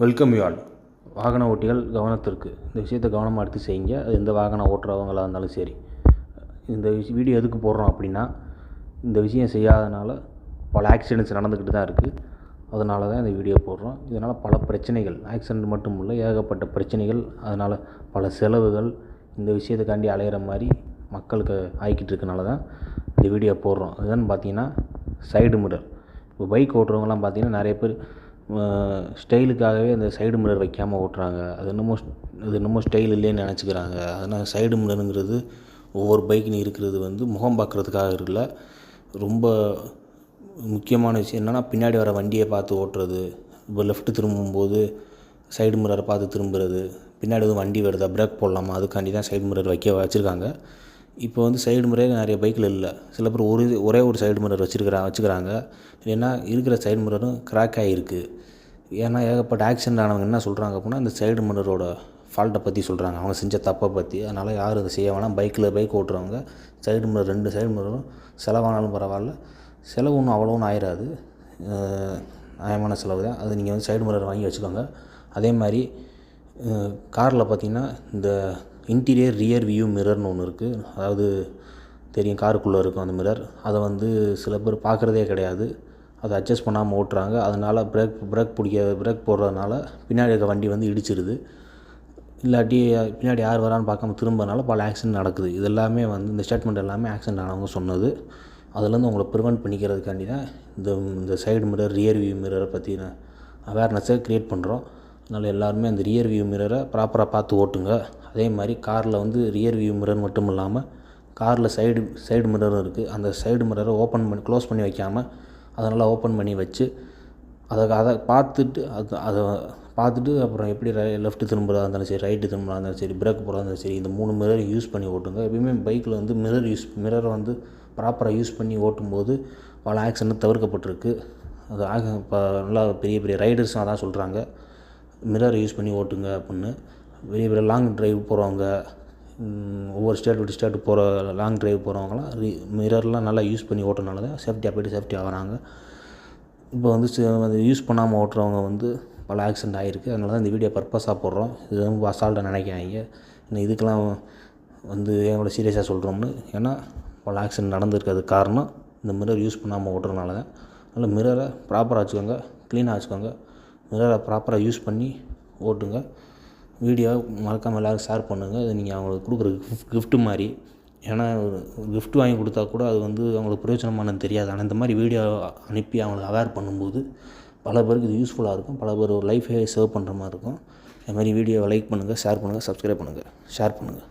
Welcome you all. வாகன ஓட்டிகள் கவனத்திற்கு. இந்த விஷயத்தை கவனமாக எடுத்து செய்யுங்க. அது எந்த வாகனம் ஓட்டுறவங்களாக இருந்தாலும் சரி. இந்த வீடியோ எதுக்கு போடுறோம் அப்படின்னா, இந்த விஷயம் செய்யாதனால பல ஆக்சிடெண்ட்ஸ் நடந்துக்கிட்டு தான் இருக்குது. அதனால தான் இந்த வீடியோ போடுறோம். இதனால் பல பிரச்சனைகள், ஆக்சிடெண்ட் மட்டும் இல்லை, ஏகப்பட்ட பிரச்சனைகள், அதனால் பல செலவுகள் இந்த விஷயத்துக்காண்டி அலையிற மாதிரி மக்களுக்கு ஆகிக்கிட்டு இருக்கனால தான் இந்த வீடியோ போடுறோம். அதுதான் பார்த்திங்கன்னா சைடு மிரர். இப்போ பைக் ஓட்டுறவங்கலாம் பார்த்திங்கன்னா நிறைய பேர் ஸ்டைலுக்காகவே அந்த சைடு மிரர் வைக்காமல் ஓட்டுறாங்க. அது என்னமோ ஸ்டைல் இல்லைன்னு நினச்சிக்கிறாங்க. அதனால் சைடு மிரருங்கிறது ஒவ்வொரு பைக்குன்னு இருக்கிறது முகம் பார்க்குறதுக்காக இல்லை. ரொம்ப முக்கியமான விஷயம் என்னென்னா, பின்னாடி வர வண்டியை பார்த்து ஓட்டுறது. இப்போ லெஃப்ட்டு திரும்பும்போது சைடு மிரரை பார்த்து திரும்புறது. பின்னாடி எதுவும் வண்டி வருதா, பிரேக் போடலாமா, அதுக்காண்டி தான் சைடு மிரர் வச்சுருக்காங்க. இப்போ சைடு மிரர் நிறைய பைக்கில் இல்லை. சில பேர் ஒரே ஒரு சைடு மிரர் வச்சுக்கிறாங்க. ஏன்னா இருக்கிற சைடு மிரரும் கிராக் ஆகிருக்கு. ஏன்னா ஏகப்பட்ட ஆக்சிடெண்ட் ஆனவங்க என்ன சொல்கிறாங்க அப்படின்னா, இந்த சைடு மிரரோட ஃபால்ட்டை பற்றி சொல்கிறாங்க, அவங்க செஞ்ச தப்பை பற்றி. அதனால் யாரும் அதை செய்ய வேணாம். பைக் ஓட்டுறவங்க சைடு மிரர் 2 சைடு மிரரும் செலவானாலும் பரவாயில்ல. செலவு ஒன்றும் அவ்வளோ ஒன்றும் ஆயிடாது, நியாயமான செலவு தான். அது நீங்கள் சைடு மிரர் வாங்கி வச்சுக்கோங்க. அதே மாதிரி காரில் பார்த்திங்கன்னா இந்த இன்டீரியர் ரியர் வியூ மிரர்னு ஒன்று இருக்குது. அதாவது தெரியும், காருக்குள்ளே இருக்கும் அந்த மிரர். அதை சில பேர் பார்க்குறதே கிடையாது. அதை அட்ஜஸ்ட் பண்ணாமல் ஓட்டுறாங்க. அதனால் பிரேக் போடுறதுனால பின்னாடி இருக்க வண்டி இடிச்சிருது. இல்லாட்டி பின்னாடி யார் வரான்னு பார்க்காம திரும்புறதுனால பல ஆக்சிடெண்ட் நடக்குது. இது எல்லாமே இந்த ஸ்டேட்மெண்ட் எல்லாமே ஆக்சிடெண்ட் ஆனவங்க சொன்னது. அதுலேருந்து உங்களை ப்ரிவெண்ட் பண்ணிக்கிறதுக்காண்டி தான் இந்த சைடு மிரர், ரியர் வியூ மிரரை பற்றின அவேர்னஸை க்ரியேட் பண்ணுறோம். அதனால் எல்லாருமே அந்த ரியர் வியூ மிரரை ப்ராப்பராக பார்த்து ஓட்டுங்க. அதே மாதிரி காரில் ரியர் வியூ மிரர் மட்டும் இல்லாமல் காரில் சைடு மிரரும் இருக்குது. அந்த சைடு மிரரை க்ளோஸ் பண்ணி வைக்காமல் அதனால் ஓப்பன் பண்ணி வச்சு அதை பார்த்துட்டு அப்புறம் எப்படி லெஃப்ட்டு திரும்புகிறதா இருந்தாலும் சரி, ரைட்டு திரும்புகிறதா இருந்தாலும் சரி, பிரேக் போகிறதா இருந்தாலும் சரி, இந்த 3 மிரர் யூஸ் பண்ணி ஓட்டுங்க. எப்பயுமே பைக்கில் மிரரை ப்ராப்பராக யூஸ் பண்ணி ஓட்டும்போது பல ஆக்சிடெண்ட் தவிர்க்கப்பட்டிருக்கு. அது இப்போ நல்லா பெரிய ரைடர்ஸ் அதான் சொல்கிறாங்க, மிரரை யூஸ் பண்ணி ஓட்டுங்க அப்படின்னு. பெரிய லாங் ட்ரைவ் போகிறவங்க, ஒவ்வொரு ஸ்டேட் விட்டு ஸ்டேட்டு போகிற லாங் ட்ரைவ் போகிறவங்களாம் மிரர்லாம் நல்லா யூஸ் பண்ணி ஓட்டுறதுனால தான் சேஃப்டி ஆகிறாங்க. இப்போ அது யூஸ் பண்ணாமல் ஓட்டுறவங்க பல ஆக்சிடெண்ட் ஆகிருக்கு. அதனால தான் இந்த வீடியோ பர்பஸாக போடுறோம். இது அசால்ட்டாக நினைக்காதீங்க. இன்னும் இதுக்கெல்லாம் எவ்வளோ சீரியஸாக சொல்கிறோம்னு. ஏன்னா பல ஆக்சிடெண்ட் நடந்திருக்கிறதுக்கு காரணம் இந்த மிரர் யூஸ் பண்ணாமல் ஓட்டுறதுனால தான். அதனால் மிரரை ப்ராப்பராக வச்சுக்கோங்க, க்ளீனாக வச்சுக்கோங்க. மிரரை ப்ராப்பராக யூஸ் பண்ணி ஓட்டுங்க. வீடியோ மறக்காமல் எல்லோரும் ஷேர் பண்ணுங்கள். இது நீங்கள் அவங்களுக்கு கொடுக்குற கிஃப்ட்டு மாதிரி. ஏன்னா கிஃப்ட் வாங்கி கொடுத்தா கூட அது அவங்களுக்கு பிரயோஜனமானது தெரியாது. ஆனால் இந்த மாதிரி வீடியோ அனுப்பி அவங்களுக்கு அவேர் பண்ணும்போது பல பேருக்கு இது யூஸ்ஃபுல்லாக இருக்கும். பல பேர் ஒரு லைஃபே சேவ் பண்ணுற மாதிரி இருக்கும். அது மாதிரி வீடியோவை லைக் பண்ணுங்கள், ஷேர் பண்ணுங்கள், சப்ஸ்கிரைப் பண்ணுங்கள், ஷேர் பண்ணுங்கள்.